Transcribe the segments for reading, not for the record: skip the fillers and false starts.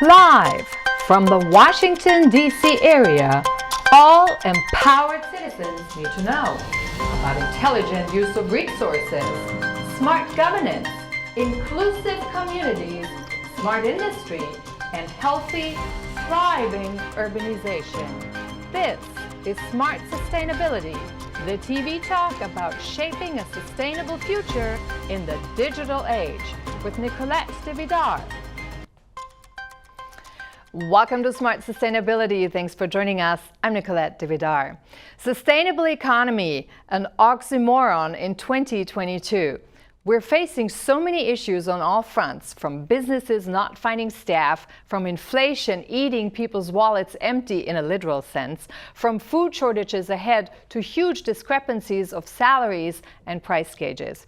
Live from the Washington, D.C. area, all empowered citizens need to know about intelligent use of resources, smart governance, inclusive communities, smart industry, and healthy, thriving urbanization. This is Smart Sustainability, the TV talk about shaping a sustainable future in the digital age with Nicolette DeVidar. Welcome to Smart Sustainability. Thanks for joining us. I'm Nicolette DeVidar. Sustainable economy, an oxymoron in 2022. We're facing so many issues on all fronts, from businesses not finding staff, from inflation eating people's wallets empty in a literal sense, from food shortages ahead to huge discrepancies of salaries and price gauges.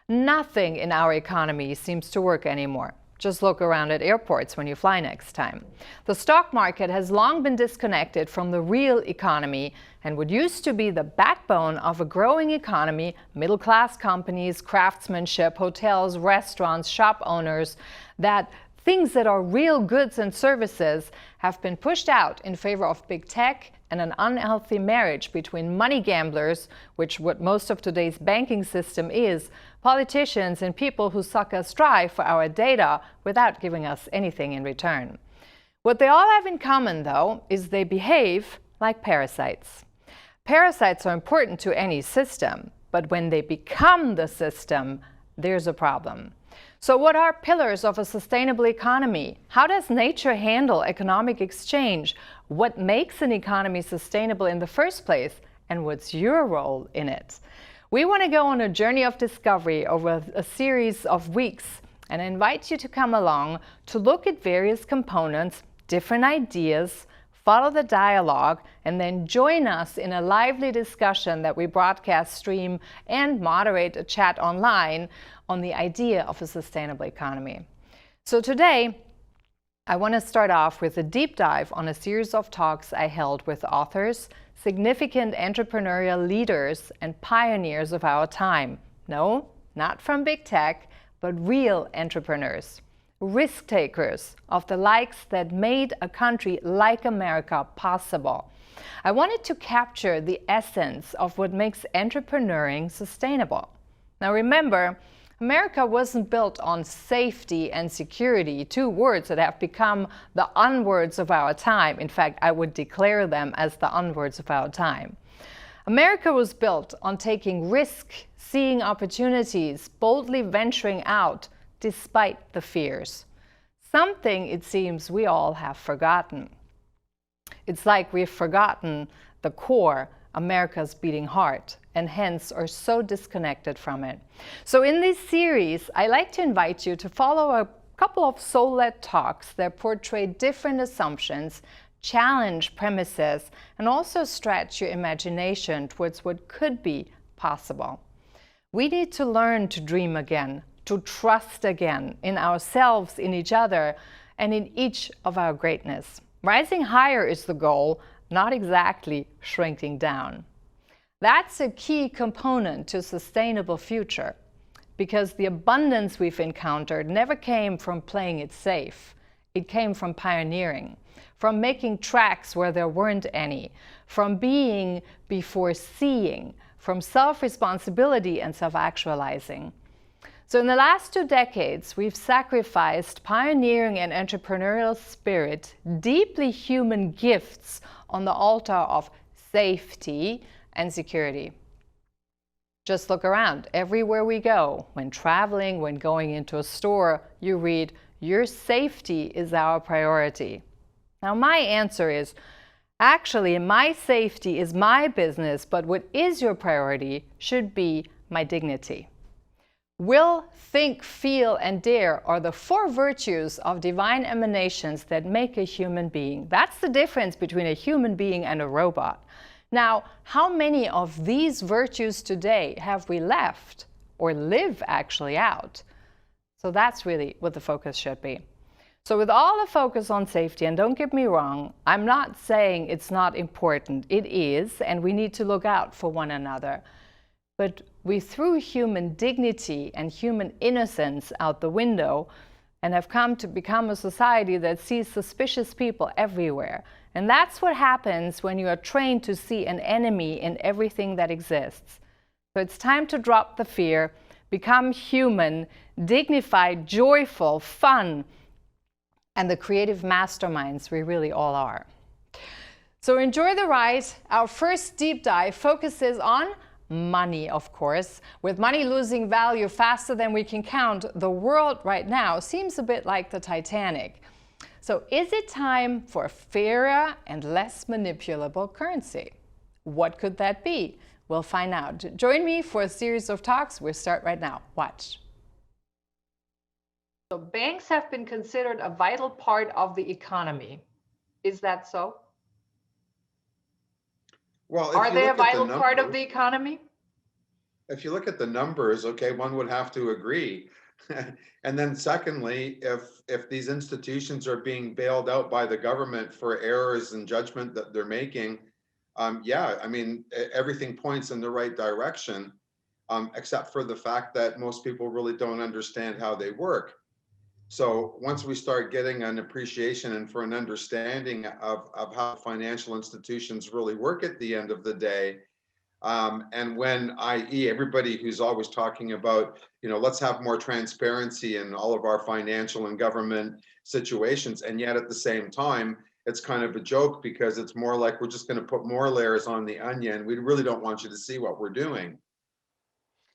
Nothing in our economy seems to work anymore. Just look around at airports when you fly next time. The stock market has long been disconnected from the real economy, and what used to be the backbone of a growing economy, middle-class companies, craftsmanship, hotels, restaurants, shop owners, that things that are real goods and services have been pushed out in favor of big tech and an unhealthy marriage between money gamblers, which what most of today's banking system is, politicians, and people who suck us dry for our data without giving us anything in return. What they all have in common, though, is they behave like parasites. Parasites are important to any system, but when they become the system, there's a problem. So what are pillars of a sustainable economy? How does nature handle economic exchange? What makes an economy sustainable in the first place? And what's your role in it? We want to go on a journey of discovery over a series of weeks and invite you to come along to look at various components, different ideas, follow the dialogue, and then join us in a lively discussion that we broadcast, stream, and moderate a chat online on the idea of a sustainable economy. So today, I want to start off with a deep dive on a series of talks I held with authors, significant entrepreneurial leaders, and pioneers of our time. No, not from big tech, but real entrepreneurs. Risk takers of the likes that made a country like America possible. I wanted to capture the essence of what makes entrepreneuring sustainable. Now remember, America wasn't built on safety and security, two words that have become the unwords of our time. In fact, I would declare them as the unwords of our time. America was built on taking risk, seeing opportunities, boldly venturing out, despite the fears. Something, it seems, we all have forgotten. It's like we've forgotten the core, America's beating heart, and hence are so disconnected from it. So in this series, I like to invite you to follow a couple of soul-led talks that portray different assumptions, challenge premises, and also stretch your imagination towards what could be possible. We need to learn to dream again, to trust again in ourselves, in each other, and in each of our greatness. Rising higher is the goal, not exactly shrinking down. That's a key component to a sustainable future, because the abundance we've encountered never came from playing it safe. It came from pioneering, from making tracks where there weren't any, from being before seeing, from self-responsibility and self-actualizing. So in the last 2 decades, we've sacrificed pioneering and entrepreneurial spirit, deeply human gifts on the altar of safety and security. Just look around. Everywhere we go, when traveling, when going into a store, you read, "Your safety is our priority." Now my answer is, actually, my safety is my business, but what is your priority should be my dignity. Will, think, feel, and dare are the 4 virtues of divine emanations that make a human being. That's the difference between a human being and a robot. Now, how many of these virtues today have we left or live actually out? So that's really what the focus should be. So with all the focus on safety, and don't get me wrong, I'm not saying it's not important. It is, and we need to look out for one another. But we threw human dignity and human innocence out the window and have come to become a society that sees suspicious people everywhere. And that's what happens when you are trained to see an enemy in everything that exists. So it's time to drop the fear, become human, dignified, joyful, fun, and the creative masterminds we really all are. So enjoy the ride. Our first deep dive focuses on money, of course. With money losing value faster than we can count, the world right now seems a bit like the Titanic. So is it time for a fairer and less manipulable currency? What could that be? We'll find out. Join me for a series of talks. We'll start right now. Watch. So banks have been considered a vital part of the economy. Is that so? Well, are they a vital part of the economy? If you look at the numbers, okay, one would have to agree. And then secondly, if these institutions are being bailed out by the government for errors in judgment that they're making, yeah, I mean, everything points in the right direction, except for the fact that most people really don't understand how they work. So once we start getting an appreciation and for an understanding of how financial institutions really work at the end of the day, and when, i.e., everybody who's always talking about, let's have more transparency in all of our financial and government situations, and yet at the same time, it's kind of a joke because it's more like we're just going to put more layers on the onion. We really don't want you to see what we're doing.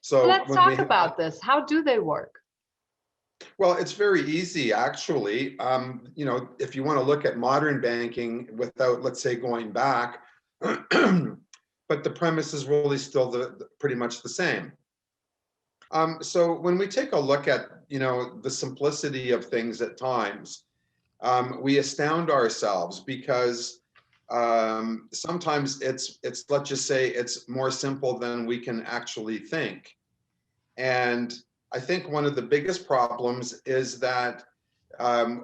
So let's talk about this. How do they work? Well, it's very easy, actually. If you want to look at modern banking without, let's say, going back, but the premise is really still pretty much the same. So when we take a look at, the simplicity of things at times, we astound ourselves because sometimes it's let's just say it's more simple than we can actually think. And I think one of the biggest problems is that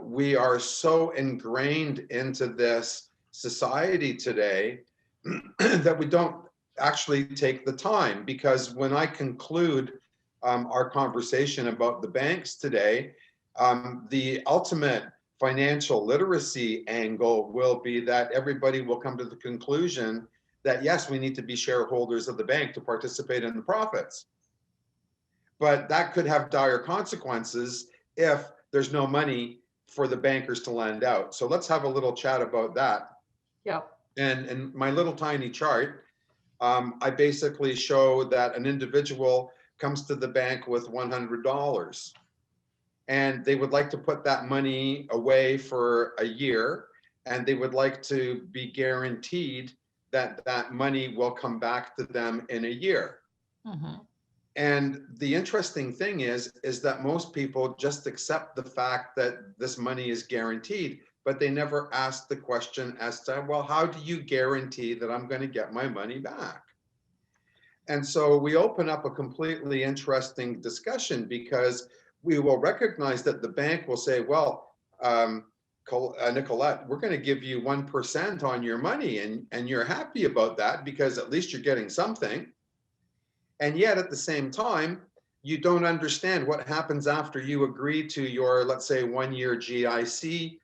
we are so ingrained into this society today that we don't actually take the time. Because when I conclude our conversation about the banks today, the ultimate financial literacy angle will be that everybody will come to the conclusion that, yes, we need to be shareholders of the bank to participate in the profits. But that could have dire consequences if there's no money for the bankers to lend out. So let's have a little chat about that. Yeah. And in my little tiny chart, I basically show that an individual comes to the bank with $100 and they would like to put that money away for a year, and they would like to be guaranteed that that money will come back to them in a year. Mm-hmm. And the interesting thing is that most people just accept the fact that this money is guaranteed, but they never ask the question as to, well, how do you guarantee that I'm going to get my money back? And so we open up a completely interesting discussion, because we will recognize that the bank will say, well, Nicolette, we're going to give you 1% on your money, and you're happy about that because at least you're getting something. And yet at the same time, you don't understand what happens after you agree to your, let's say, 1-year GIC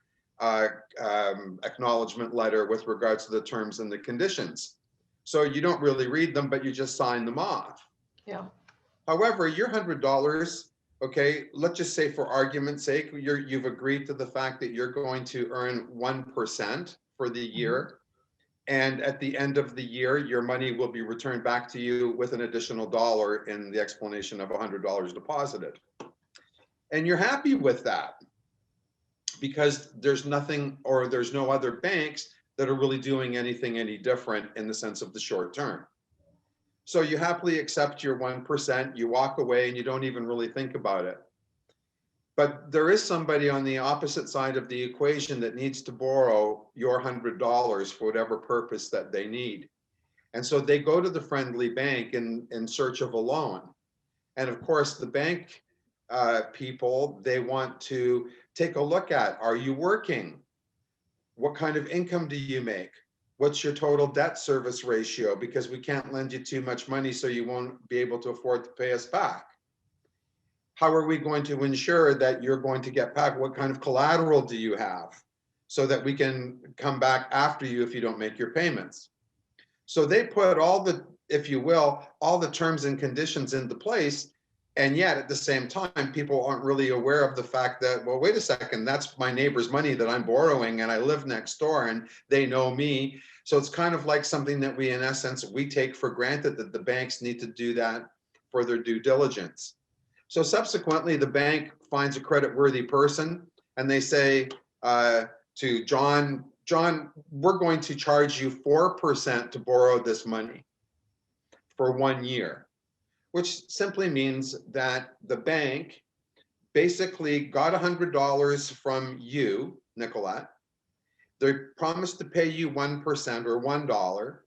acknowledgement letter with regards to the terms and the conditions. So you don't really read them, but you just sign them off. Yeah. However, your $100, okay, let's just say for argument's sake, you've agreed to the fact that you're going to earn 1% for the year. Mm-hmm. And at the end of the year, your money will be returned back to you with an additional $1 in the explanation of $100 deposited. And you're happy with that because there's nothing, or there's no other banks that are really doing anything any different in the sense of the short term. So you happily accept your 1%, you walk away, and you don't even really think about it. But there is somebody on the opposite side of the equation that needs to borrow your $100 for whatever purpose that they need. And so they go to the friendly bank in search of a loan. And of course, the bank people, they want to take a look at, are you working? What kind of income do you make? What's your total debt service ratio? Because we can't lend you too much money, so you won't be able to afford to pay us back. how are we going to ensure that you're going to get back? What kind of collateral do you have so that we can come back after you if you don't make your payments? So they put all the, if you will, all the terms and conditions into place. And yet at the same time, people aren't really aware of the fact that, well, wait a second, that's my neighbor's money that I'm borrowing and I live next door and they know me. So it's kind of like something that we, in essence, we take for granted that the banks need to do that for their due diligence. So subsequently, the bank finds a creditworthy person and they say to John, we're going to charge you 4% to borrow this money for 1 year, which simply means that the bank basically got $100 from you, Nicolette. They promised to pay you 1% or $1.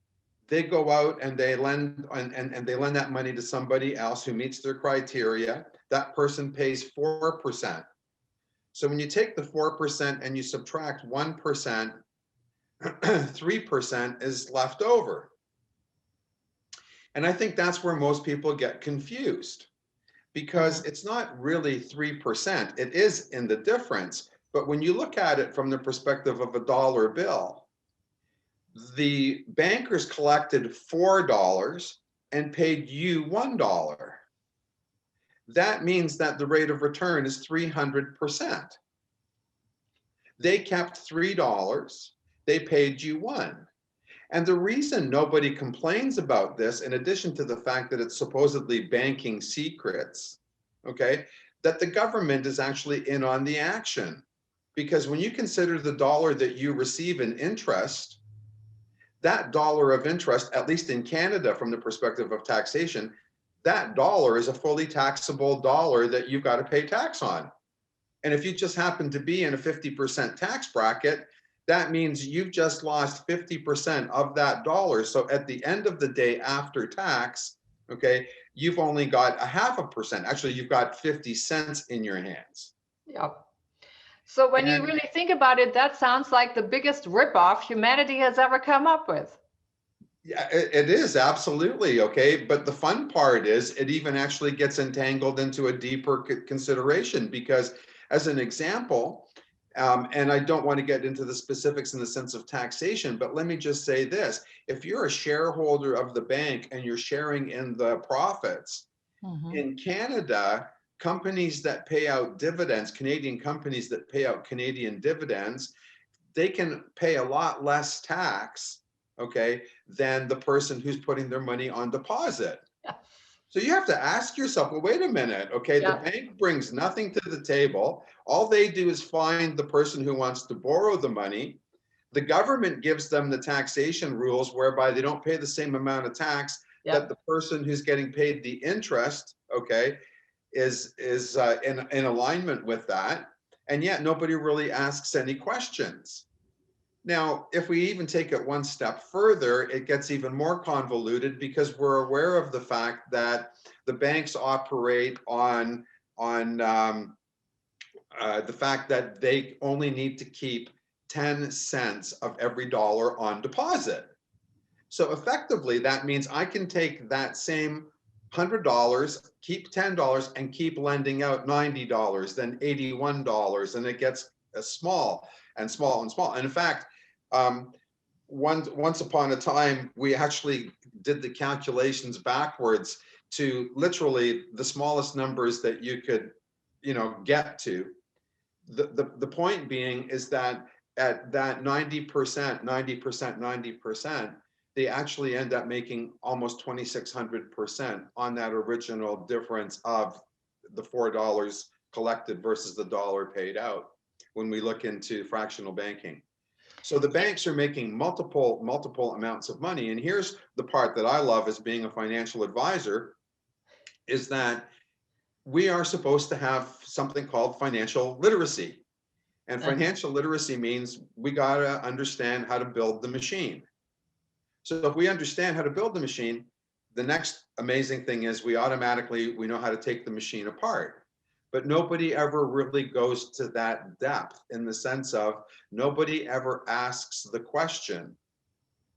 They go out and they lend and they lend that money to somebody else who meets their criteria. That person pays 4%. So when you take the 4% and you subtract 1%, 3% is left over. And I think that's where most people get confused, because it's not really 3%. It is in the difference. But when you look at it from the perspective of a dollar bill, the bankers collected $4 and paid you $1. That means that the rate of return is 300%. They kept $3, they paid you $1. And the reason nobody complains about this, in addition to the fact that it's supposedly banking secrets, okay, that the government is actually in on the action. Because when you consider the dollar that you receive in interest, that dollar of interest, at least in Canada from the perspective of taxation, that dollar is a fully taxable dollar that you've got to pay tax on. And if you just happen to be in a 50% tax bracket, that means you've just lost 50% of that dollar. So at the end of the day, after tax, okay, you've only got a 0.5%. Actually, you've got 50 cents in your hands. Yep. So when you really think about it, that sounds like the biggest ripoff humanity has ever come up with. Yeah, it is, absolutely. Okay. But the fun part is it even actually gets entangled into a deeper consideration, because as an example, and I don't want to get into the specifics in the sense of taxation, but let me just say this. If you're a shareholder of the bank and you're sharing in the profits, in Canada, companies that pay out dividends, Canadian companies that pay out Canadian dividends, they can pay a lot less tax, okay, than the person who's putting their money on deposit. Yeah. So you have to ask yourself, well, wait a minute, okay, Yeah. the bank brings nothing to the table. All they do is find the person who wants to borrow the money. The government gives them the taxation rules whereby they don't pay the same amount of tax that the person who's getting paid the interest, okay, is in alignment with that. And yet nobody really asks any questions. Now, if we even take it one step further, it gets even more convoluted, because we're aware of the fact that the banks operate on the fact that they only need to keep 10 cents of every dollar on deposit. So effectively, that means I can take that same $100, keep $10, and keep lending out $90, then $81, and it gets small and small and small. And in fact, once upon a time, we actually did the calculations backwards to literally the smallest numbers that you could, get to. The point being is that at that 90%, they actually end up making almost 2,600% on that original difference of the $4 collected versus the dollar paid out when we look into fractional banking. So the banks are making multiple amounts of money. And here's the part that I love as being a financial advisor, is that we are supposed to have something called financial literacy. And financial literacy means we got to understand how to build the machine. So if we understand how to build the machine, the next amazing thing is we know how to take the machine apart. But nobody ever really goes to that depth, in the sense of nobody ever asks the question,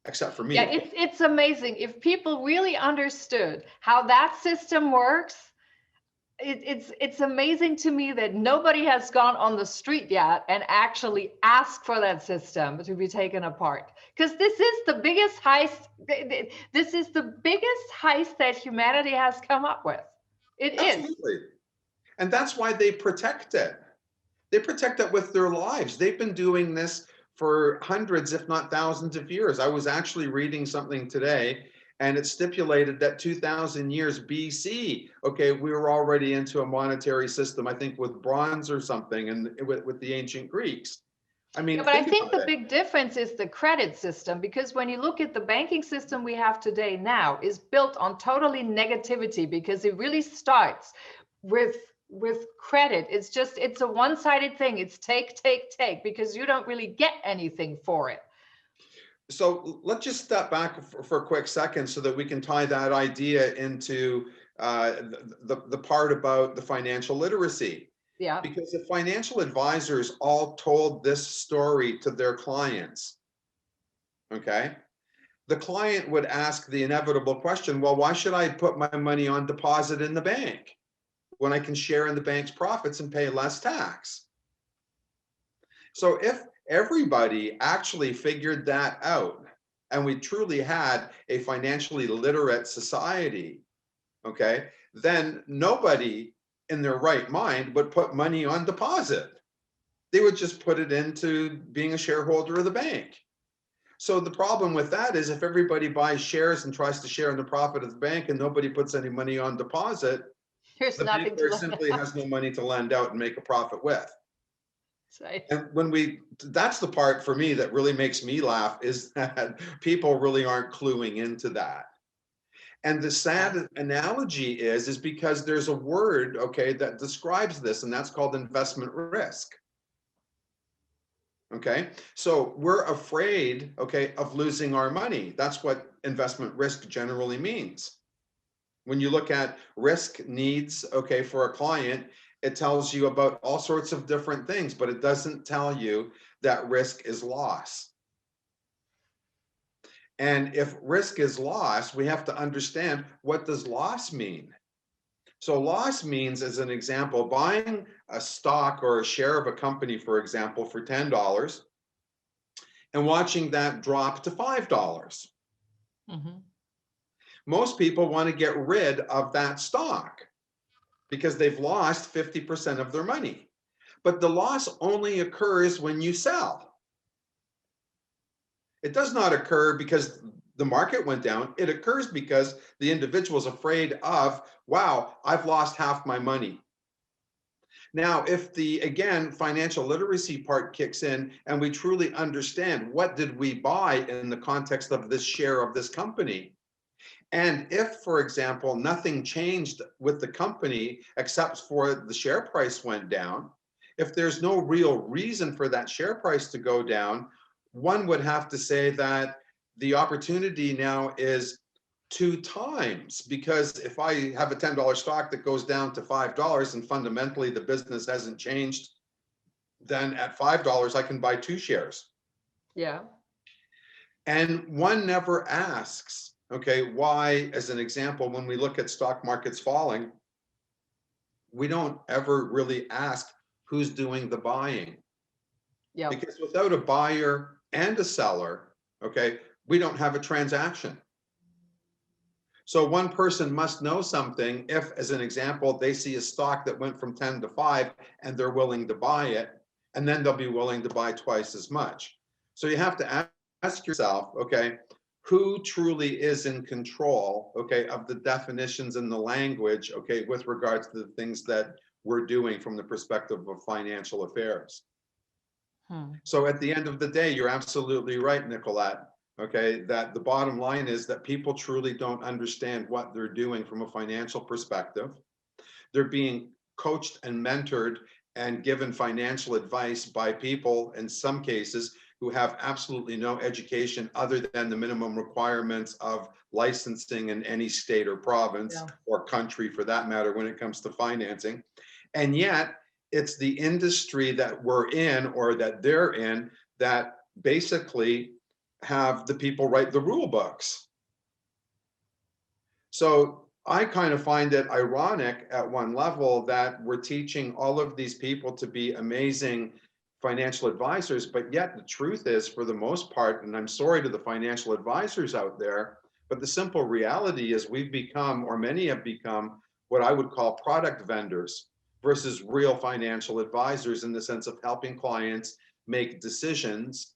except for me. Yeah, it's amazing. If people really understood how that system works, it's amazing to me that nobody has gone on the street yet and actually asked for that system to be taken apart, because this is the biggest heist. This is the biggest heist that humanity has come up with. It is. Absolutely. And that's why they protect it. They protect it with their lives. They've been doing this for hundreds, if not thousands of years. I was actually reading something today, and it stipulated that 2000 years BC, okay, we were already into a monetary system, I think with bronze or something, and with the ancient Greeks. I mean, Yeah, but I think think about the it. big difference is the credit system, because when you look at the banking system we have today now is built on totally negativity, because it really starts with credit. It's a one-sided thing. It's take, take, take, because you don't really get anything for it. So let's just step back for a quick second so that we can tie that idea into the part about the financial literacy. Yeah. Because if financial advisors all told this story to their clients, okay, the client would ask the inevitable question, well, why should I put my money on deposit in the bank when I can share in the bank's profits and pay less tax? So if everybody actually figured that out and we truly had a financially literate society, okay, then nobody in their right mind would put money on deposit. They would just put it into being a shareholder of the bank. So the problem with that is if everybody buys shares and tries to share in the profit of the bank and nobody puts any money on deposit, There's the nothing to banker learn. simply has no money to lend out and make a profit with. Right. And that's the part for me that really makes me laugh, is that people really aren't cluing into that. And the sad analogy is because there's a word, okay, that describes this, and that's called investment risk. Okay, so we're afraid, okay, of losing our money. That's what investment risk generally means. When you look at risk needs, okay, for a client, it tells you about all sorts of different things, but it doesn't tell you that risk is loss. And if risk is loss, we have to understand, what does loss mean? So loss means, as an example, buying a stock or a share of a company, for example, for $10 and watching that drop to $5. Mm-hmm. Most people want to get rid of that stock because they've lost 50% of their money. But the loss only occurs when you sell. It does not occur because the market went down. It occurs because the individual is afraid of, wow, I've lost half my money. Now, if the, again, financial literacy part kicks in and we truly understand, what did we buy in the context of this share of this company? And if, for example, nothing changed with the company except for the share price went down, if there's no real reason for that share price to go down, one would have to say that the opportunity now is 2 times, because if I have a $10 stock that goes down to $5 and fundamentally the business hasn't changed, then at $5 I can buy 2 shares. Yeah. And one never asks, okay, why, as an example, when we look at stock markets falling, we don't ever really ask who's doing the buying. Yeah. Because without a buyer and a seller, okay, we don't have a transaction. So one person must know something if, as an example, they see a stock that went from 10 to 5 and they're willing to buy it, and then they'll be willing to buy twice as much. So you have to ask yourself, okay, who truly is in control, okay, of the definitions and the language, okay, with regards to the things that we're doing from the perspective of financial affairs. So at the end of the day, you're absolutely right, Nicolette, okay, that the bottom line is that people truly don't understand what they're doing from a financial perspective. They're being coached and mentored and given financial advice by people, in some cases, who have absolutely no education other than the minimum requirements of licensing in any state or province, Yeah. or country for that matter, when it comes to financing. And yet it's the industry that we're in, or that they're in, that basically have the people write the rule books. So I kind of find it ironic at one level that we're teaching all of these people to be amazing financial advisors, but yet the truth is, for the most part, and I'm sorry to the financial advisors out there, but the simple reality is we've become, or many have become, what I would call product vendors versus real financial advisors, in the sense of helping clients make decisions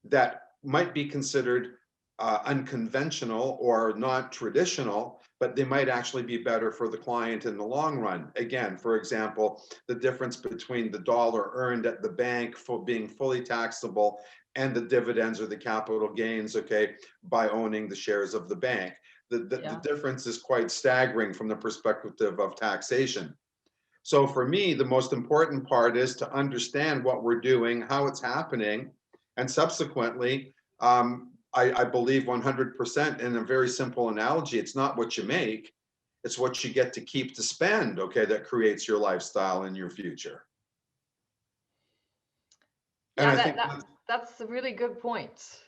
that might be considered unconventional or not traditional, but they might actually be better for the client in the long run. Again, for example, the difference between the dollar earned at the bank for being fully taxable and the dividends or the capital gains, okay, by owning the shares of the bank. The difference is quite staggering from the perspective of taxation. So for me, the most important part is to understand what we're doing, how it's happening, and subsequently, I believe 100% in a very simple analogy, it's not what you make, it's what you get to keep to spend, okay, that creates your lifestyle and your future. And Yeah, I think that's a really good point.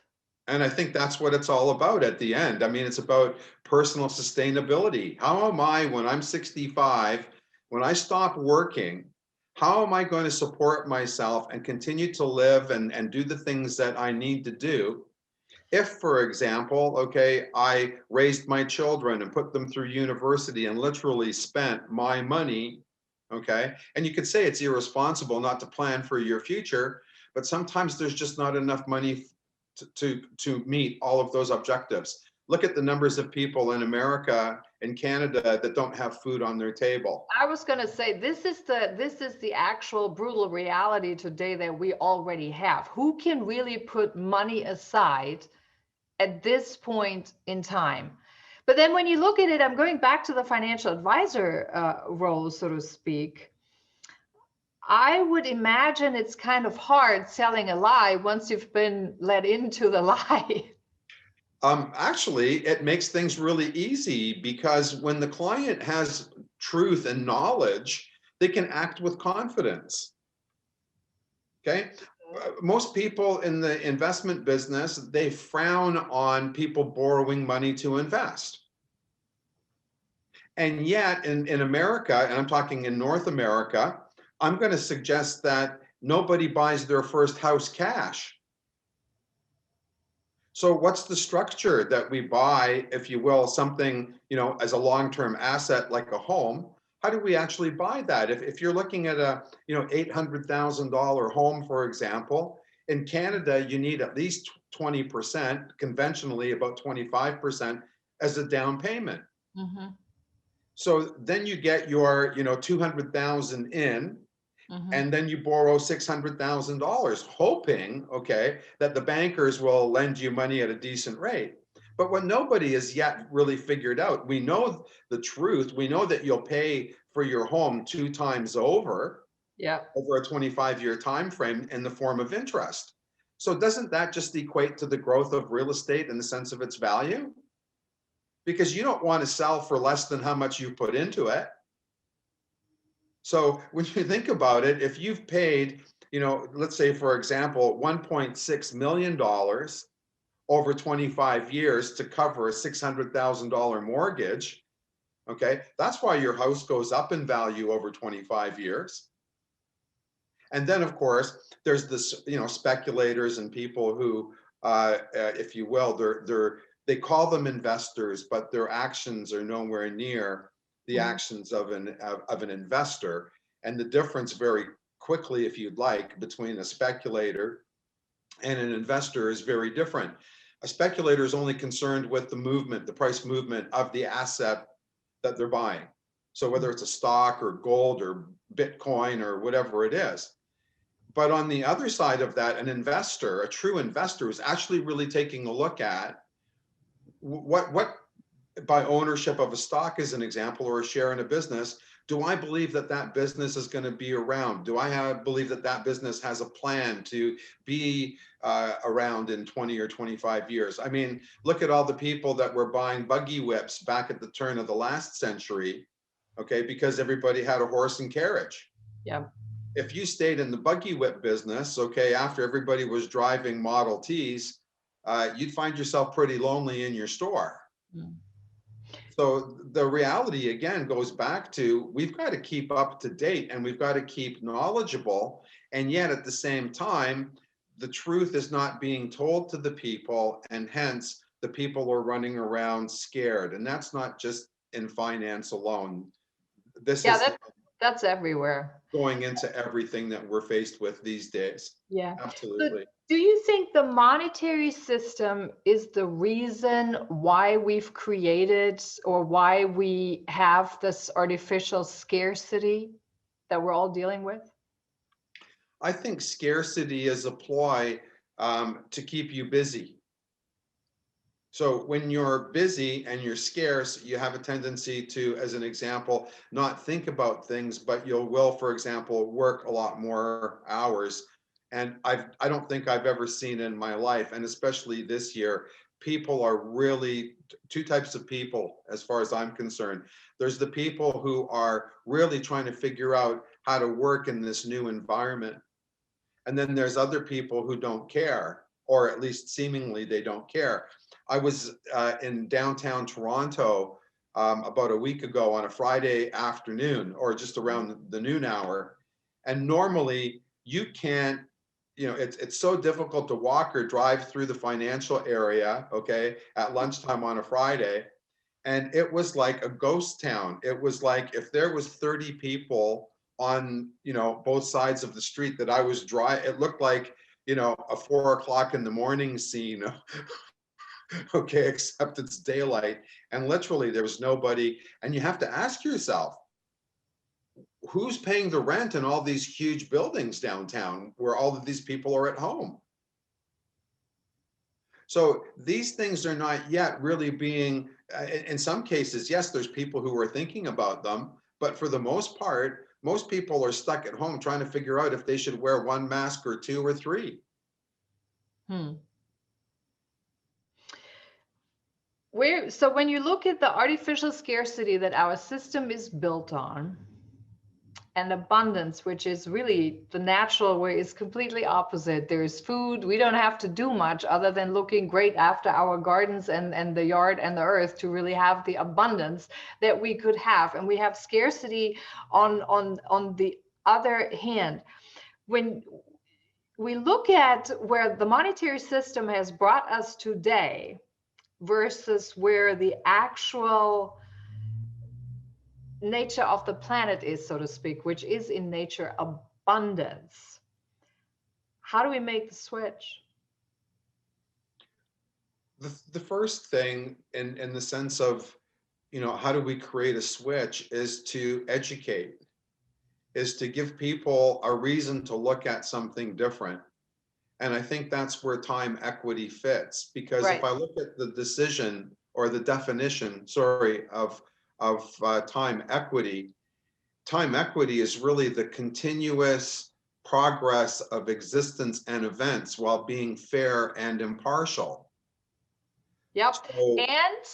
and I think that's what it's all about at the end. I mean, it's about personal sustainability. How am I, when I'm 65, when I stop working, how am I going to support myself and continue to live and do the things that I need to do? If, for example, okay, I raised my children and put them through university and literally spent my money, okay, and you could say it's irresponsible not to plan for your future, but sometimes there's just not enough money to meet all of those objectives. Look at the numbers of people in America and Canada that don't have food on their table. I was going to say this is the actual brutal reality today that we already have. Who can really put money aside at this point in time? But then when you look at it, I'm going back to the financial advisor role, so to speak. I would imagine it's kind of hard selling a lie once you've been led into the lie. Actually, it makes things really easy, because when the client has truth and knowledge, they can act with confidence. Okay. Most people in the investment business, they frown on people borrowing money to invest. And yet in America, and I'm talking in North America, I'm going to suggest that nobody buys their first house cash. So what's the structure that we buy, if you will, something, as a long-term asset like a home? How do we actually buy that? If you're looking at a, $800,000 home, for example, in Canada, you need at least 20%, conventionally about 25% as a down payment. Mm-hmm. So then you get your, 200,000 in, Mm-hmm. and then you borrow $600,000, hoping, okay, that the bankers will lend you money at a decent rate. But what nobody has yet really figured out, we know the truth. We know that you'll pay for your home 2 times over, over a 25-year time frame, in the form of interest. So doesn't that just equate to the growth of real estate in the sense of its value? Because you don't want to sell for less than how much you put into it. So when you think about it, if you've paid, let's say, for example, $1.6 million over 25 years to cover a $600,000 mortgage, okay, that's why your house goes up in value over 25 years. And then, of course, there's this, speculators and people who, if you will, they call them investors, but their actions are nowhere near the actions of an investor. And the difference, very quickly, if you'd like, between a speculator and an investor is very different. A speculator is only concerned with the movement, the price movement of the asset that they're buying. So whether it's a stock or gold or Bitcoin or whatever it is. But on the other side of that, an investor, a true investor, is actually really taking a look at what by ownership of a stock, as an example, or a share in a business, do I believe that that business is going to be around? Do I believe that that business has a plan to be around in 20 or 25 years? I mean, look at all the people that were buying buggy whips back at the turn of the last century, okay, because everybody had a horse and carriage. Yeah. If you stayed in the buggy whip business, okay, after everybody was driving Model Ts, you'd find yourself pretty lonely in your store. So the reality again goes back to we've got to keep up to date and we've got to keep knowledgeable. And yet at the same time, the truth is not being told to the people, and hence the people are running around scared. And that's not just in finance alone. This Yeah, is that's everywhere. going into everything that we're faced with these days. Yeah. So Absolutely. do you think the monetary system is the reason why we've created or why we have this artificial scarcity that we're all dealing with? I think scarcity is a ploy to keep you busy. So when you're busy and you're scarce, you have a tendency to, as an example, not think about things, but will, for example, work a lot more hours. And I don't think I've ever seen in my life, and especially this year, people are really two types of people, as far as I'm concerned. There's the people who are really trying to figure out how to work in this new environment. And then there's other people who don't care, or at least seemingly they don't care. I was in downtown Toronto about a week ago on a Friday afternoon, or just around the noon hour. And normally you can't, it's so difficult to walk or drive through the financial area, okay, at lunchtime on a Friday. And it was like a ghost town. It was like if there was 30 people on, both sides of the street that I was driving, it looked like, a 4 o'clock in the morning scene. Okay, except it's daylight. And literally there was nobody. And you have to ask yourself, who's paying the rent in all these huge buildings downtown where all of these people are at home? So these things are not yet really being, in some cases, yes, there's people who are thinking about them, but for the most part, most people are stuck at home trying to figure out if they should wear one mask or two or three. So when you look at the artificial scarcity that our system is built on, and abundance, which is really the natural way, is completely opposite. There's food. We don't have to do much other than looking great after our gardens and the yard and the earth to really have the abundance that we could have. And we have scarcity on the other hand. When we look at where the monetary system has brought us today versus where the actual nature of the planet is, so to speak, which is in nature abundance. How do we make the switch? The first thing in the sense of, how do we create a switch is to educate, is to give people a reason to look at something different. And I think that's where time equity fits, because Right. if I look at the decision or the definition, sorry, of time equity is really the continuous progress of existence and events while being fair and impartial. Yep. So, And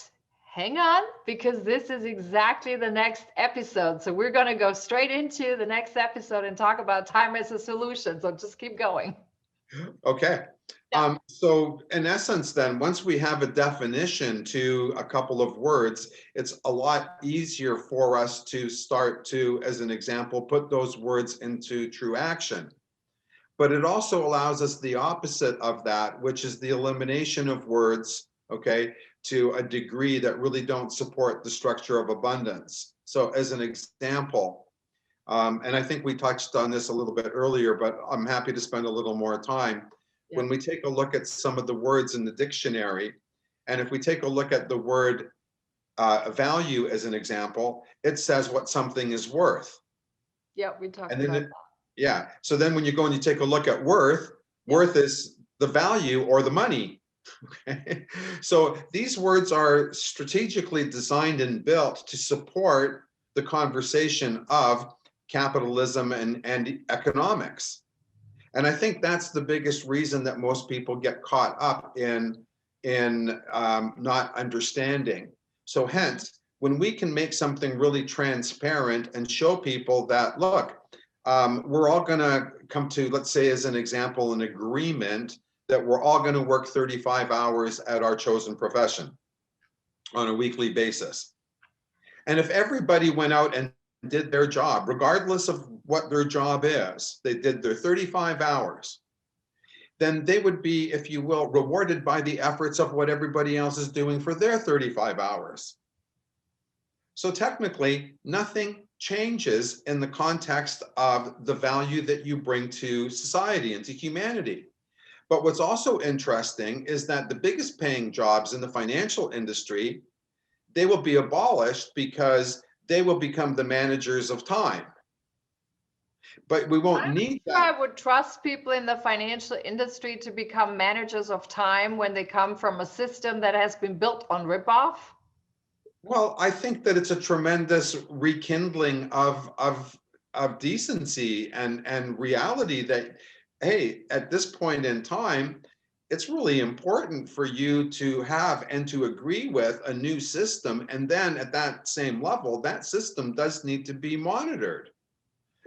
hang on, because this is exactly the next episode. So we're going to go straight into the next episode and talk about time as a solution. So just keep going. okay. So in essence, then, once we have a definition to a couple of words, it's a lot easier for us to start to, as an example, put those words into true action. But it also allows us the opposite of that, which is the elimination of words, okay, to a degree that really don't support the structure of abundance. So as an example, and I think we touched on this a little bit earlier, but I'm happy to spend a little more time. Yeah. When we take a look at some of the words in the dictionary, and if we take a look at the word value as an example, it says what something is worth. Yeah, we talked And then about that. yeah, so then when you go and you take a look at worth, worth is the value or the money. Okay, so these words are strategically designed and built to support the conversation of capitalism and economics. And I think that's the biggest reason that most people get caught up in not understanding. So hence, when we can make something really transparent and show people that, look, we're all going to come to, let's say, as an example, an agreement that we're all going to work 35 hours at our chosen profession on a weekly basis. And if everybody went out and did their job, regardless of what their job is, they did their 35 hours, then they would be, if you will, rewarded by the efforts of what everybody else is doing for their 35 hours. So technically, nothing changes in the context of the value that you bring to society and to humanity. But what's also interesting is that the biggest paying jobs in the financial industry, they will be abolished because they will become the managers of time. But we won't need that. I would trust people in the financial industry to become managers of time when they come from a system that has been built on ripoff. Well, I think that it's a tremendous rekindling of decency and reality that, hey, at this point in time, it's really important for you to have and to agree with a new system. And then at that same level, that system does need to be monitored.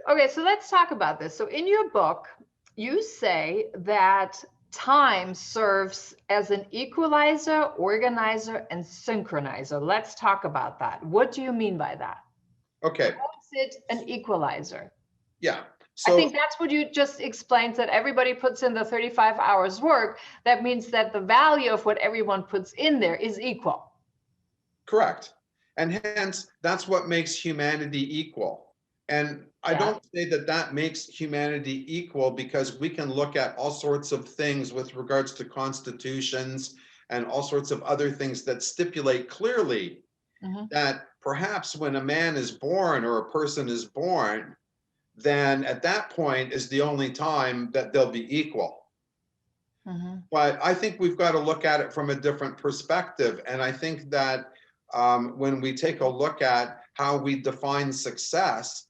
Okay, so let's talk about this. So in your book, you say that time serves as an equalizer, organizer, and synchronizer. Let's talk about that. What do you mean by that? Okay. How is it an equalizer? Yeah. I think that's what you just explained, that everybody puts in the 35 hours work. That means that the value of what everyone puts in there is equal. Correct. And hence, that's what makes humanity equal. And I don't say that that makes humanity equal, because we can look at all sorts of things with regards to constitutions and all sorts of other things that stipulate clearly that perhaps when a man is born or a person is born, then at that point is the only time that they'll be equal. But I think we've got to look at it from a different perspective. And I think that when we take a look at how we define success,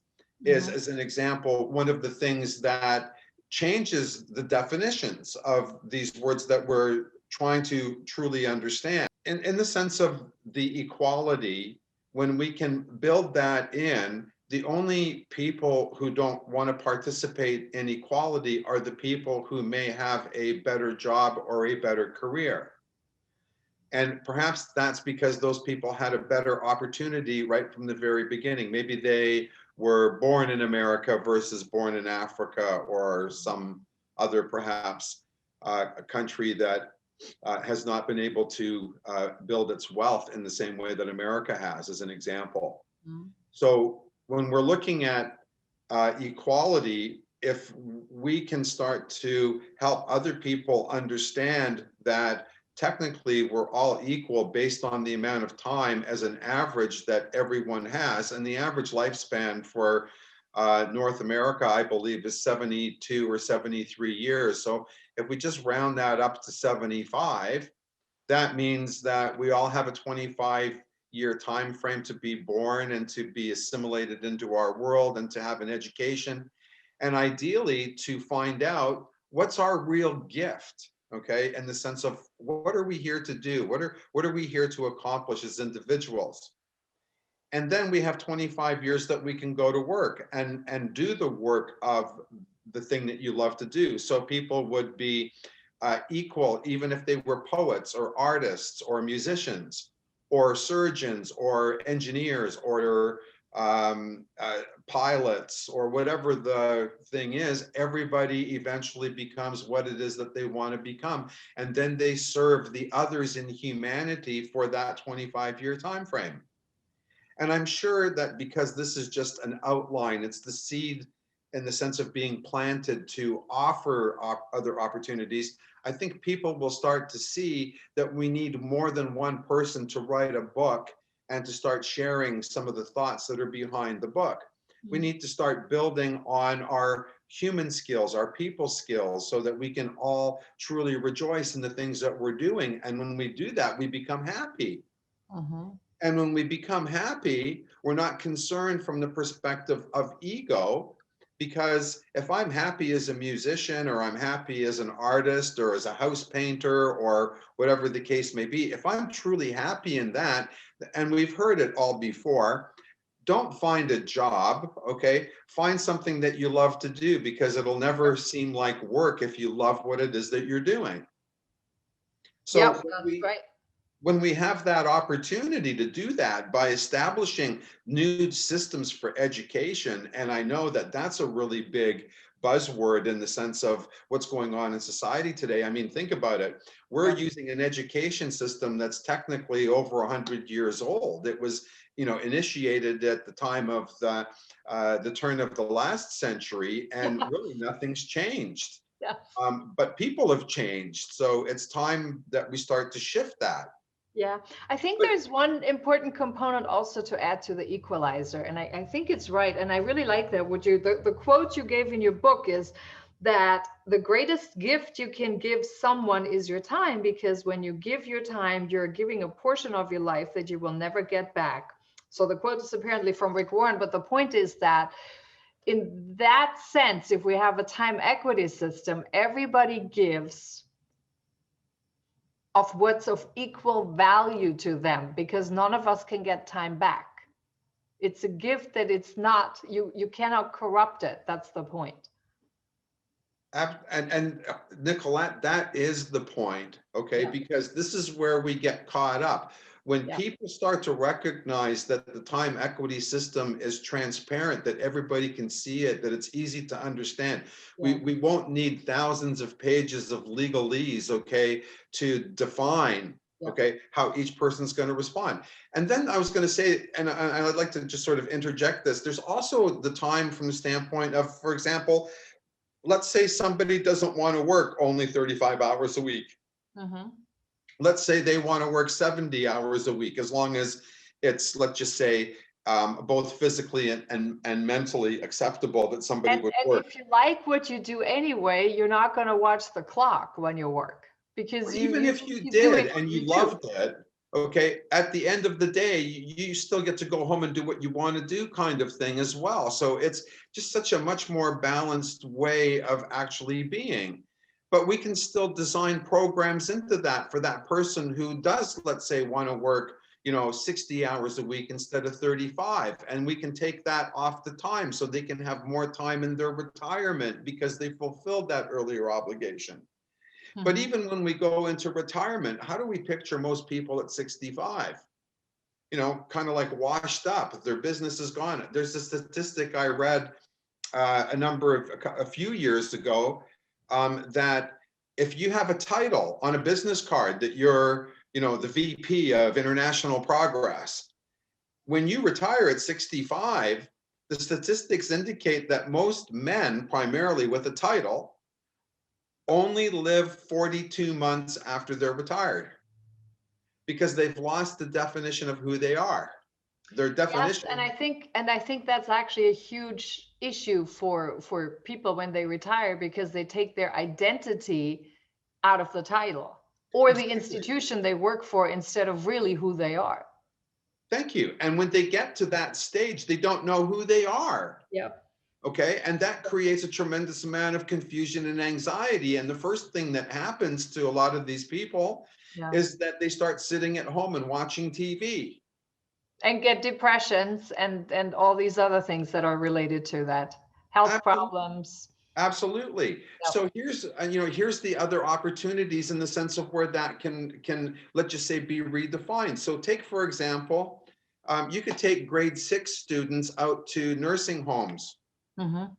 is, as an example, one of the things that changes the definitions of these words that we're trying to truly understand. In the sense of the equality, when we can build that in, the only people who don't want to participate in equality are the people who may have a better job or a better career. And perhaps that's because those people had a better opportunity right from the very beginning. Maybe they were born in America versus born in Africa, or some other perhaps a country that has not been able to build its wealth in the same way that America has, as an example. So when we're looking at equality, if we can start to help other people understand that technically we're all equal based on the amount of time as an average that everyone has, and the average lifespan for North America, I believe, is 72 or 73 years. So if we just round that up to 75, that means that we all have a 25-year time frame to be born and to be assimilated into our world and to have an education, and ideally to find out what's our real gift. Okay, in the sense of what are we here to do? What are we here to accomplish as individuals? And then we have 25 years that we can go to work and do the work of the thing that you love to do. So people would be equal, even if they were poets or artists or musicians or surgeons or engineers or pilots or whatever the thing is. Everybody eventually becomes what it is that they want to become, and then they serve the others in humanity for that 25-year time frame. And I'm sure that because this is just an outline, it's the seed in the sense of being planted to offer other opportunities. I think people will start to see that we need more than one person to write a book and to start sharing some of the thoughts that are behind the book. We need to start building on our human skills, our people skills, so that we can all truly rejoice in the things that we're doing. And when we do that, we become happy. And when we become happy, we're not concerned from the perspective of ego, because if I'm happy as a musician, or I'm happy as an artist, or as a house painter, or whatever the case may be, if I'm truly happy in that, and we've heard it all before, don't find a job, okay? Find something that you love to do, because it'll never seem like work if you love what it is that you're doing. So that's right. when we have that opportunity to do that by establishing new systems for education, and I know that that's a really big buzzword in the sense of what's going on in society today. I mean, think about it. We're Yeah. using an education system that's technically over 100 years old. It was, initiated at the time of the turn of the last century, and really nothing's changed. Yeah. But people have changed, so it's time that we start to shift that. Yeah, I think But there's one important component also to add to the equalizer, and I think it's right, and I really like that. The quote you gave in your book is that the greatest gift you can give someone is your time, because when you give your time, you're giving a portion of your life that you will never get back. So the quote is apparently from Rick Warren, but the point is that in that sense, if we have a time equity system, everybody gives of what's of equal value to them, because none of us can get time back. It's a gift that it's not, you cannot corrupt it. That's the point. and Nicolette, that is the point, okay? Yeah. Because this is where we get caught up. When Yeah. people start to recognize that the time equity system is transparent, that everybody can see it, that it's easy to understand, Yeah. we won't need thousands of pages of legalese, okay, to define, Yeah. okay, how each person's going to respond. And then I was going to say, and I'd like to just sort of interject this, there's also the time from the standpoint of, for example, let's say somebody doesn't want to work only 35 hours a week. Mhm. Let's say they want to work 70 hours a week, as long as it's, let's just say, both physically and mentally acceptable that somebody And would work. if you like what you do anyway, you're not going to watch the clock when you work, because Even if you you do did it and you you do. loved it, okay, at the end of the day, you still get to go home and do what you want to do, kind of thing as well. So it's just such a much more balanced way of actually being. But we can still design programs into that for that person who does, let's say, want to work, 60 hours a week instead of 35. And we can take that off the time so they can have more time in their retirement because they fulfilled that earlier obligation. But Mhm. even when we go into retirement, how do we picture most people at 65? Kind of like washed up, their business is gone. There's a statistic I read a few years ago, that if you have a title on a business card that you're, the VP of International Progress, when you retire at 65, the statistics indicate that most men, primarily with a title, only live 42 months after they're retired because they've lost the definition of who they are. Their Yes, definition. and I think that's actually a huge issue for people when they retire, because they take their identity out of the title or the Exactly. institution they work for instead of really who they are. Thank you. And when they get to that stage, they don't know who they are. Yep. Okay. And that creates a tremendous amount of confusion and anxiety. And the first thing that happens to a lot of these people Yeah. is that they start sitting at home and watching TV. And get depressions and all these other things that are related to that. Health problems. Absolutely. Yep. So here's the other opportunities in the sense of where that can let's just say be redefined. So take, for example, you could take grade 6 students out to nursing homes Mhm.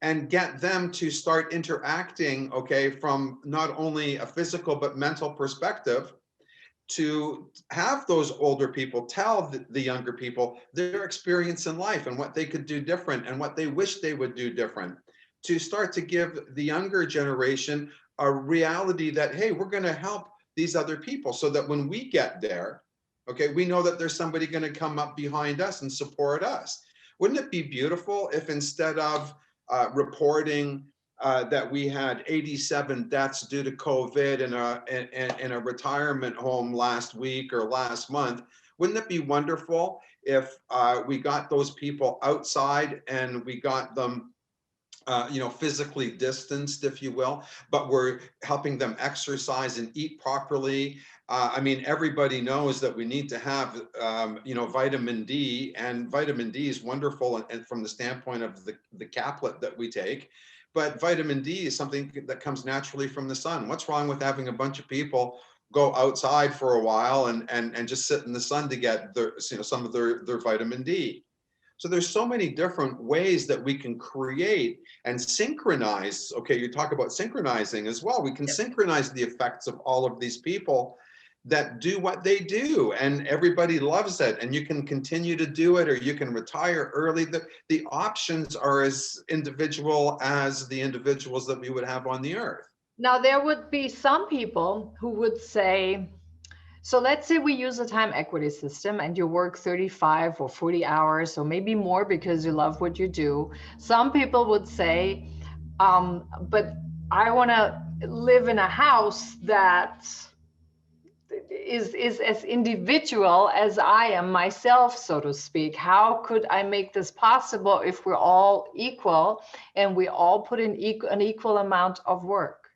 and get them to start interacting, okay, from not only a physical but mental perspective, to have those older people tell the younger people their experience in life and what they could do different and what they wish they would do different, to start to give the younger generation a reality that, hey, we're going to help these other people so that when we get there, okay, we know that there's somebody going to come up behind us and support us. Wouldn't it be beautiful if instead of reporting that we had 87 deaths due to COVID in a retirement home last week or last month? Wouldn't it be wonderful if we got those people outside and we got them physically distanced, if you will, but we're helping them exercise and eat properly. I mean, everybody knows that we need to have, vitamin D, and vitamin D is wonderful and from the standpoint of the caplet that we take. But vitamin D is something that comes naturally from the sun. What's wrong with having a bunch of people go outside for a while and just sit in the sun to get their, some of their vitamin D. So there's so many different ways that we can create and synchronize. Okay, you talk about synchronizing as well. We can synchronize the effects of all of these people that do what they do, and everybody loves it. And you can continue to do it, or you can retire early. The options are as individual as the individuals that we would have on the earth. Now, there would be some people who would say, so let's say we use a time equity system and you work 35 or 40 hours, or maybe more because you love what you do. Some people would say, but I want to live in a house that is as individual as I am myself, so to speak. How could I make this possible if we're all equal and we all put in an equal amount of work?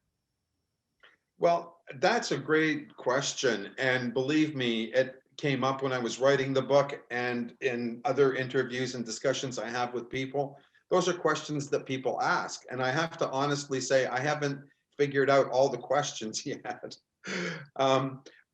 Well, that's a great question. And believe me, it came up when I was writing the book and in other interviews and discussions I have with people. Those are questions that people ask. And I have to honestly say, I haven't figured out all the questions yet.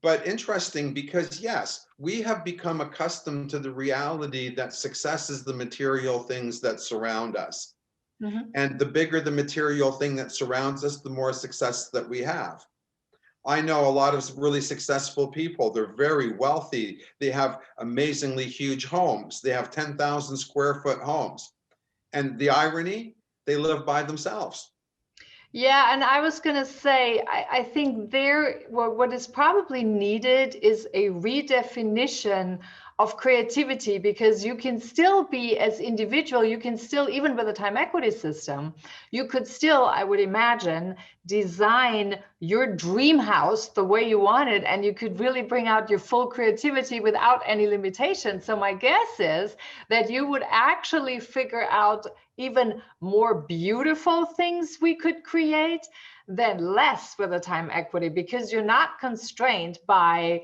But interesting, because yes, we have become accustomed to the reality that success is the material things that surround us. Mm-hmm. And the bigger the material thing that surrounds us, the more success that we have. I know a lot of really successful people. They're very wealthy. They have amazingly huge homes. They have 10,000 square foot homes. And the irony, they live by themselves. Yeah, and I was going to say, I think what is probably needed is a redefinition of creativity, because you can still be as individual, you can still, even with a time equity system, you could still, I would imagine, design your dream house the way you want it, and you could really bring out your full creativity without any limitations. So my guess is that you would actually figure out even more beautiful things we could create than less with a time equity, because you're not constrained by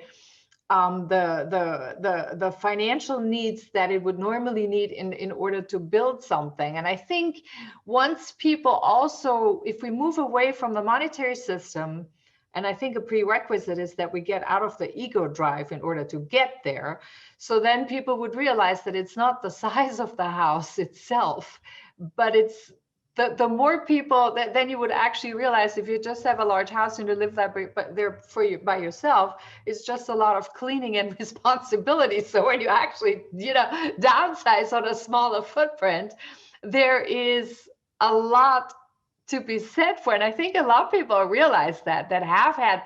the financial needs that it would normally need in order to build something. And I think once people also, if we move away from the monetary system, and I think a prerequisite is that we get out of the ego drive in order to get there. So then people would realize that it's not the size of the house itself, but it's the more people that then you would actually realize, if you just have a large house and you live there for you by yourself, it's just a lot of cleaning and responsibility. So when you actually, downsize on a smaller footprint, there is a lot to be said for. And I think a lot of people realize that have had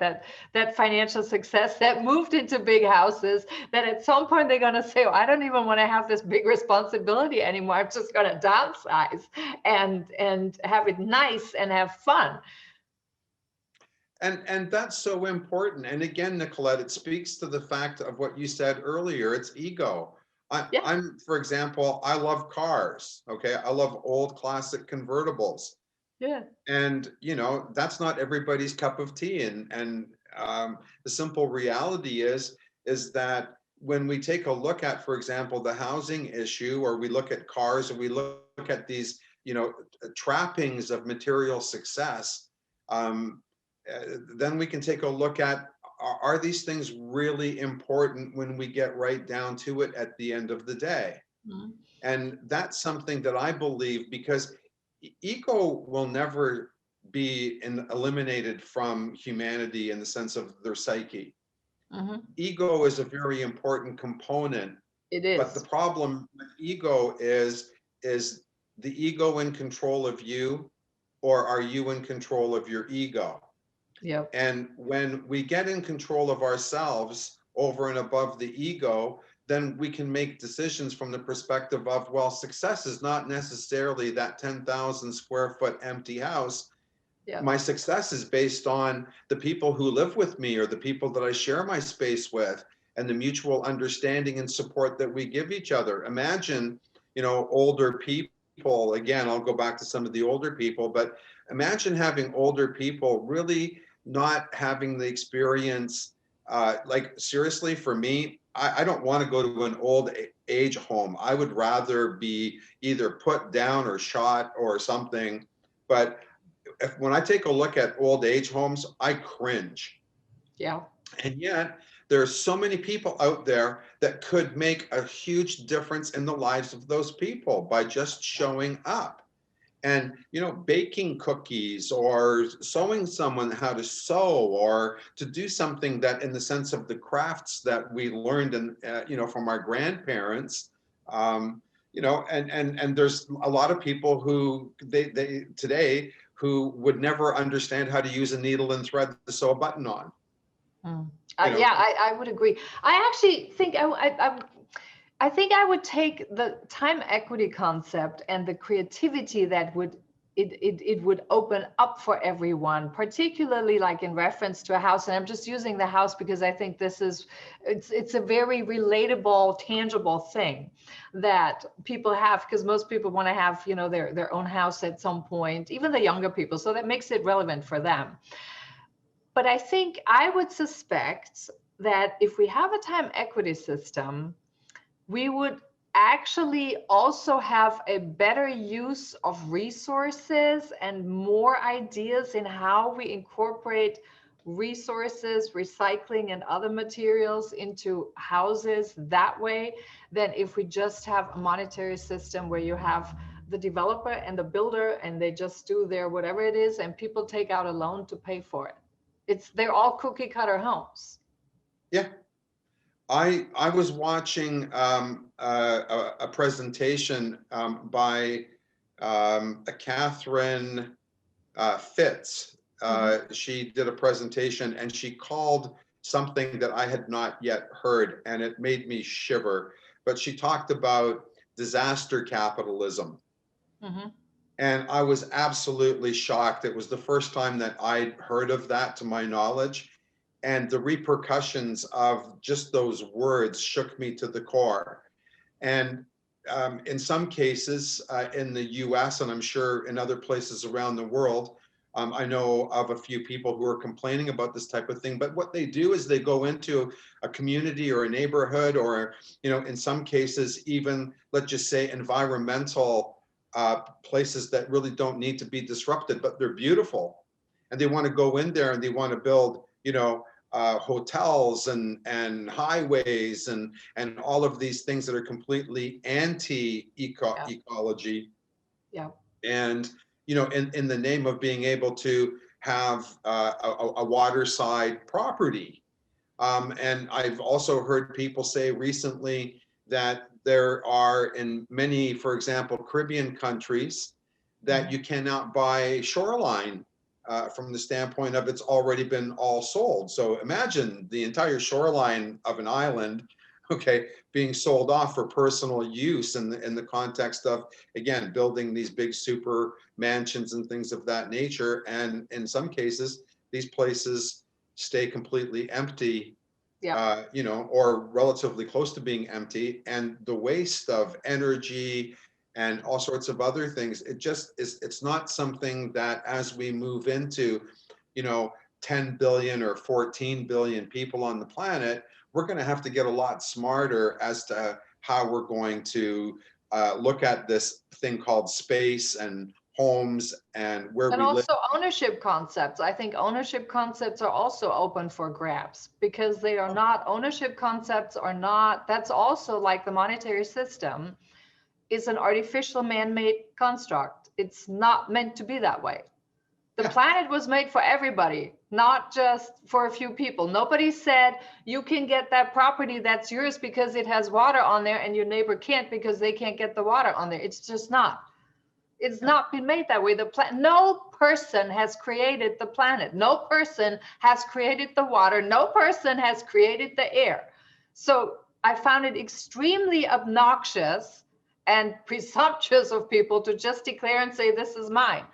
that financial success, that moved into big houses, that at some point they're going to say, oh, I don't even want to have this big responsibility anymore. I'm just going to downsize and have it nice and have fun. And that's so important. And again, Nicolette, it speaks to the fact of what you said earlier. It's ego. I'm, for example, I love cars. Okay. I love old classic convertibles. Yeah. And that's not everybody's cup of tea. And the simple reality is that when we take a look at, for example, the housing issue, or we look at cars, or we look at these, trappings of material success, then we can take a look at, are these things really important when we get right down to it at the end of the day? Mm-hmm. And that's something that I believe, because ego will never be eliminated from humanity in the sense of their psyche. Mm-hmm. Ego is a very important component. It is. But the problem with ego is the ego in control of you, or are you in control of your ego? Yep. And when we get in control of ourselves over and above the ego, then we can make decisions from the perspective of, well, success is not necessarily that 10,000 square foot empty house. Yep. My success is based on the people who live with me, or the people that I share my space with, and the mutual understanding and support that we give each other. Imagine, older people, again, I'll go back to some of the older people, but imagine having older people really not having the experience. Like, seriously, for me, I don't want to go to an old age home. I would rather be either put down or shot or something. But when I take a look at old age homes, I cringe. Yeah. And yet, there are so many people out there that could make a huge difference in the lives of those people by just showing up. And, baking cookies or showing someone how to sew or to do something that in the sense of the crafts that we learned from our grandparents. And there's a lot of people who they today who would never understand how to use a needle and thread to sew a button on. Mm. Yeah, I would agree. I actually think I think I would take the time equity concept and the creativity that it would open up for everyone, particularly like in reference to a house. And I'm just using the house because I think it's a very relatable, tangible thing that people have, because most people want to have, their own house at some point, even the younger people. So that makes it relevant for them. But I think I would suspect that if we have a time equity system, we would actually also have a better use of resources and more ideas in how we incorporate resources, recycling, and other materials into houses that way than if we just have a monetary system where you have the developer and the builder and they just do their whatever it is and people take out a loan to pay for it. They're all cookie cutter homes. Yeah. I was watching a presentation by a Catherine Fitz. She did a presentation and she called something that I had not yet heard, and it made me shiver. But she talked about disaster capitalism. And I was absolutely shocked. It was the first time that I'd heard of that to my knowledge. And the repercussions of just those words shook me to the core. And in some cases in the US, and I'm sure in other places around the world, I know of a few people who are complaining about this type of thing, but what they do is they go into a community or a neighborhood or, in some cases, even, let's just say, environmental places that really don't need to be disrupted, but they're beautiful. And they want to go in there and they want to build, hotels and highways and all of these things that are completely anti-ecology. Yeah. And, in the name of being able to have a waterside property. And I've also heard people say recently that there are in many, for example, Caribbean countries, that you cannot buy shoreline from the standpoint of it's already been all sold. So imagine the entire shoreline of an island, being sold off for personal use in the context of, again, building these big super mansions and things of that nature. And in some cases, these places stay completely empty, or relatively close to being empty. And the waste of energy and all sorts of other things, it's not something that as we move into, 10 billion or 14 billion people on the planet, we're going to have to get a lot smarter as to how we're going to look at this thing called space and homes and where we live. And also ownership concepts. I think ownership concepts are also open for grabs because they are not, ownership concepts are not, that's also like the monetary system is an artificial man-made construct. It's not meant to be that way. The planet was made for everybody, not just for a few people. Nobody said you can get that property that's yours because it has water on there and your neighbor can't because they can't get the water on there. It's just not. It's not been made that way. No person has created the planet. No person has created the water. No person has created the air. So I found it extremely obnoxious and presumptuous of people to just declare and say, this is mine.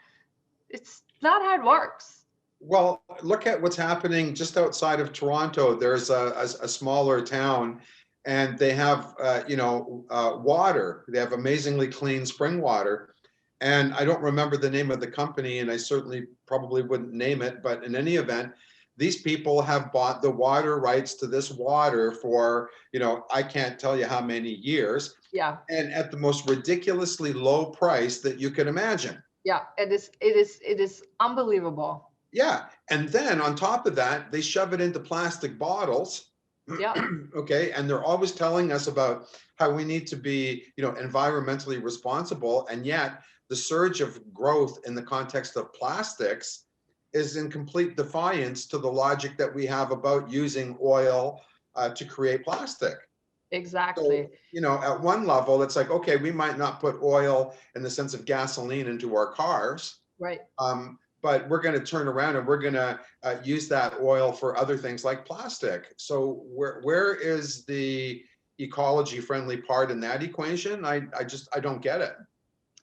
It's not how it works. Well, look at what's happening just outside of Toronto. There's a smaller town and they have, water. They have amazingly clean spring water. And I don't remember the name of the company, and I certainly probably wouldn't name it, but in any event, these people have bought the water rights to this water for, I can't tell you how many years. Yeah. And at the most ridiculously low price that you can imagine. Yeah, it is unbelievable. Yeah, and then on top of that, they shove it into plastic bottles. Yeah, Okay, and they're always telling us about how we need to be, environmentally responsible, and yet the surge of growth in the context of plastics is in complete defiance to the logic that we have about using oil to create plastic. So, exactly. at one level, it's like, okay, we might not put oil in the sense of gasoline into our cars, Right. but we're going to turn around and we're going to use that oil for other things like plastic. So where is the ecology friendly part in that equation? I don't get it.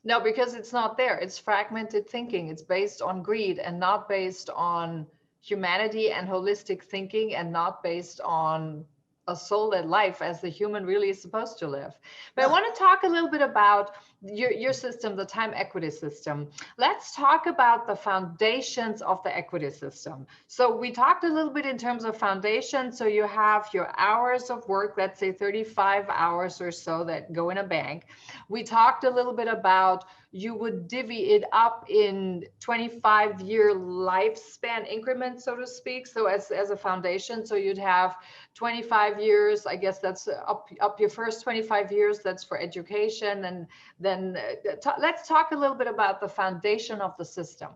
No, because it's not there. It's fragmented thinking. It's based on greed and not based on humanity and holistic thinking and not based on a soul-led life as the human really is supposed to live. But I Yeah. want to talk a little bit about your system, the time equity system. Let's talk about the foundations of the equity system. So we talked a little bit in terms of foundation. So you have your hours of work, let's say 35 hours or so that go in a bank. We talked a little bit about you would divvy it up in 25-year lifespan increments, so to speak. So as a foundation, so you'd have 25 years, I guess that's up your first 25 years, that's for education. And then let's talk a little bit about the foundation of the system.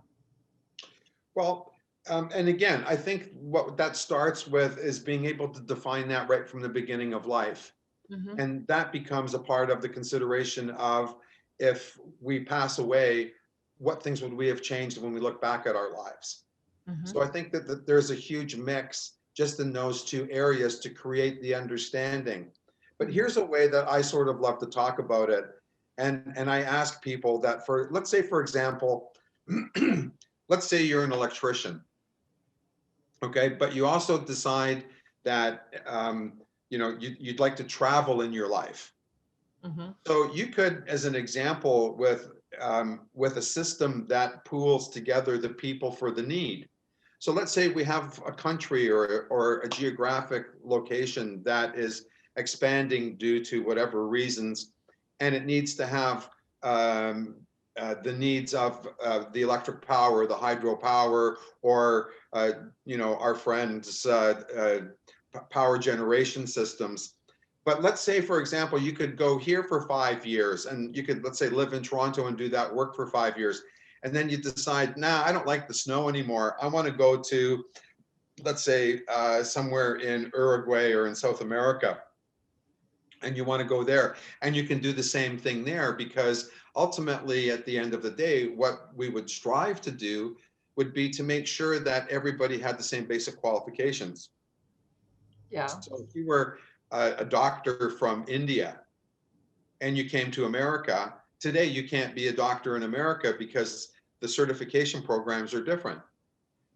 Well, and again, I think what that starts with is being able to define that right from the beginning of life. Mm-hmm. And that becomes a part of the consideration of, if we pass away, what things would we have changed when we look back at our lives? Mm-hmm. So I think that there's a huge mix just in those two areas to create the understanding. But Mm-hmm. here's a way that I sort of love to talk about it. And I ask people that, for, let's say, for example, let's say you're an electrician, okay, but you also decide that you'd like to travel in your life. Mm-hmm. So you could, as an example, with a system that pools together the people for the need. So let's say we have a country or a geographic location that is expanding due to whatever reasons, and it needs to have the needs of the electric power, the hydropower, or our friends' power generation systems. But let's say, for example, you could go here for 5 years, and you could, let's say, live in Toronto and do that work for 5 years. And then you decide, nah, I don't like the snow anymore. I want to go to, let's say, somewhere in Uruguay or in South America. And you want to go there. And you can do the same thing there, because ultimately, at the end of the day, what we would strive to do would be to make sure that everybody had the same basic qualifications. Yeah. So if you were a doctor from India and you came to America, today you can't be a doctor in America because the certification programs are different.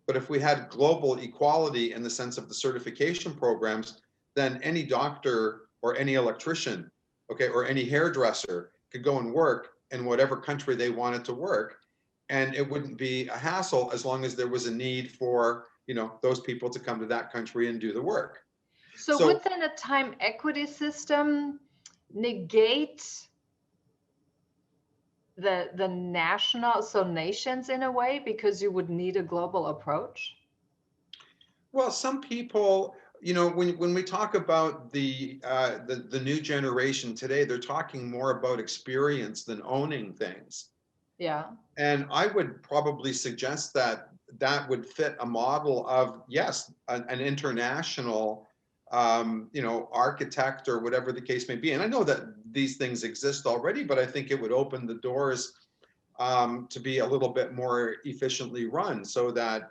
But if we had global equality in the sense of the certification programs, then any doctor or any electrician, okay, or any hairdresser could go and work in whatever country they wanted to work. And it wouldn't be a hassle as long as there was a need for, those people to come to that country and do the work. So So would then a time equity system negate the national, so nations in a way, because you would need a global approach? well, some people, when we talk about the new generation today, they're talking more about experience than owning things. Yeah. And I would probably suggest that that would fit a model of, yes, an international, architect or whatever the case may be. And I know that these things exist already, but I think it would open the doors to be a little bit more efficiently run, so that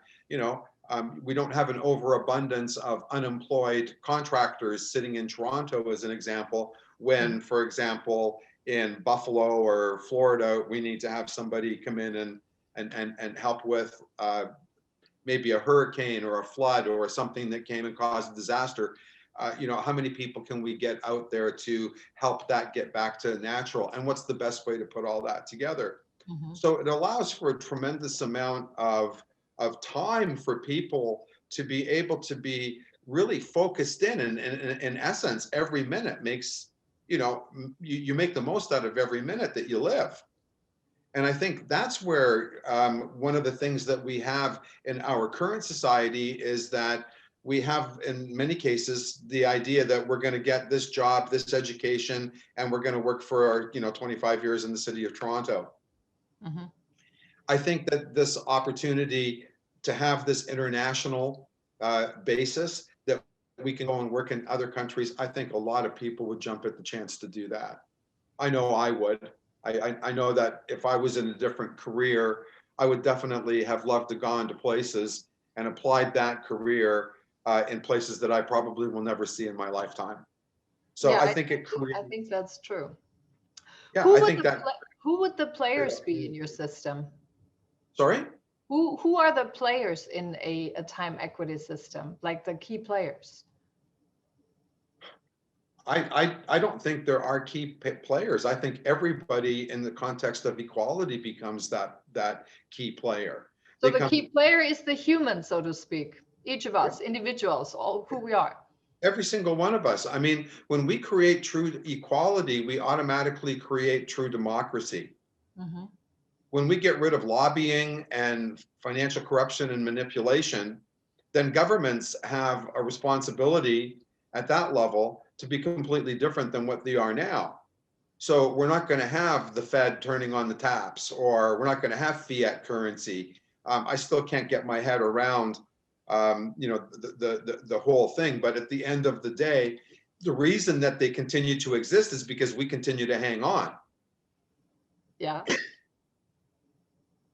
we don't have an overabundance of unemployed contractors sitting in Toronto, as an example, when, for example, in Buffalo or Florida, we need to have somebody come in and help with maybe a hurricane or a flood or something that came and caused a disaster. How many people can we get out there to help that get back to natural? And what's the best way to put all that together? Mm-hmm. So it allows for a tremendous amount of time for people to be able to be really focused in essence, every minute makes, you make the most out of every minute that you live. And I think that's where one of the things that we have in our current society is that we have, in many cases, the idea that we're going to get this job, this education, and we're going to work for 25 years in the city of Toronto. Mm-hmm. I think that this opportunity to have this international basis that we can go and work in other countries, I think a lot of people would jump at the chance to do that. I know I would. I know that if I was in a different career, I would definitely have loved to go into places and applied that career in places that I probably will never see in my lifetime. So Yeah, I think it creates. I think that's true. Yeah, Who I would think that. who would the players be in your system? Sorry? Who are the players in a time equity system, like the key players? I don't think there are key players. I think everybody in the context of equality becomes that key player. So the key player is the human, so to speak. Each of us, individuals, all who we are. Every single one of us. I mean, when we create true equality, we automatically create true democracy. Mm-hmm. When we get rid of lobbying and financial corruption and manipulation, then governments have a responsibility at that level to be completely different than what they are now. So we're not going to have the Fed turning on the taps, or we're not going to have fiat currency. I still can't get my head around, the whole thing. But at the end of the day, the reason that they continue to exist is because we continue to hang on. Yeah.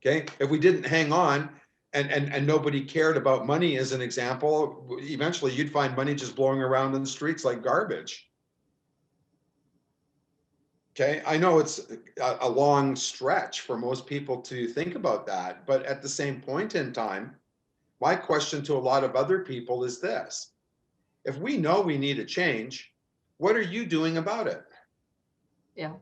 Okay. If we didn't hang on and nobody cared about money, as an example, eventually you'd find money just blowing around in the streets like garbage. Okay. I know it's a long stretch for most people to think about that, but at the same point in time, my question to a lot of other people is this: if we know we need a change, what are you doing about it? Yeah.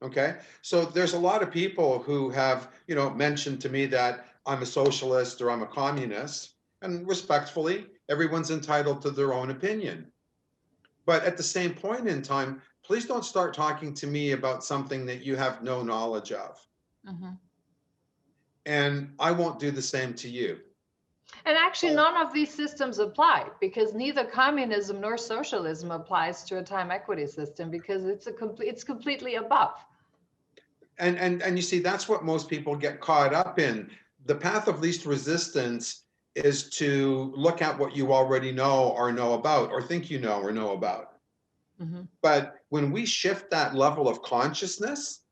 Okay. So there's a lot of people who have, mentioned to me that I'm a socialist or I'm a communist, and respectfully, everyone's entitled to their own opinion. But at the same point in time, please don't start talking to me about something that you have no knowledge of. Mm-hmm. And I won't do the same to you. And actually, none of these systems apply, because neither communism nor socialism applies to a time equity system, because it's completely above. And you see, that's what most people get caught up in. The path of least resistance is to look at what you already know or know about, or think you know or know about. Mm-hmm. But when we shift that level of consciousness,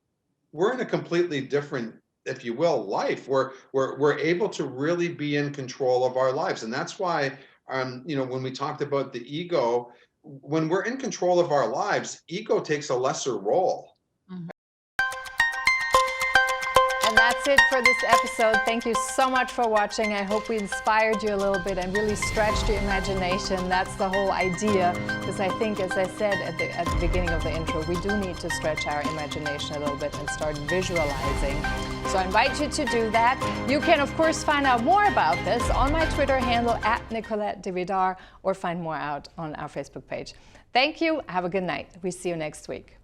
we're in a completely different, if you will, life. We're able to really be in control of our lives. And that's why, when we talked about the ego, when we're in control of our lives, ego takes a lesser role. Mm-hmm. And that's it for this episode. Thank you so much for watching. I hope we inspired you a little bit and really stretched your imagination. That's the whole idea, because I think, as I said at the beginning of the intro, we do need to stretch our imagination a little bit and start visualizing. So I invite you to do that. You can, of course, find out more about this on my Twitter handle @Nicolette DeVidar, or find more out on our Facebook page. Thank you. Have a good night. We see you next week.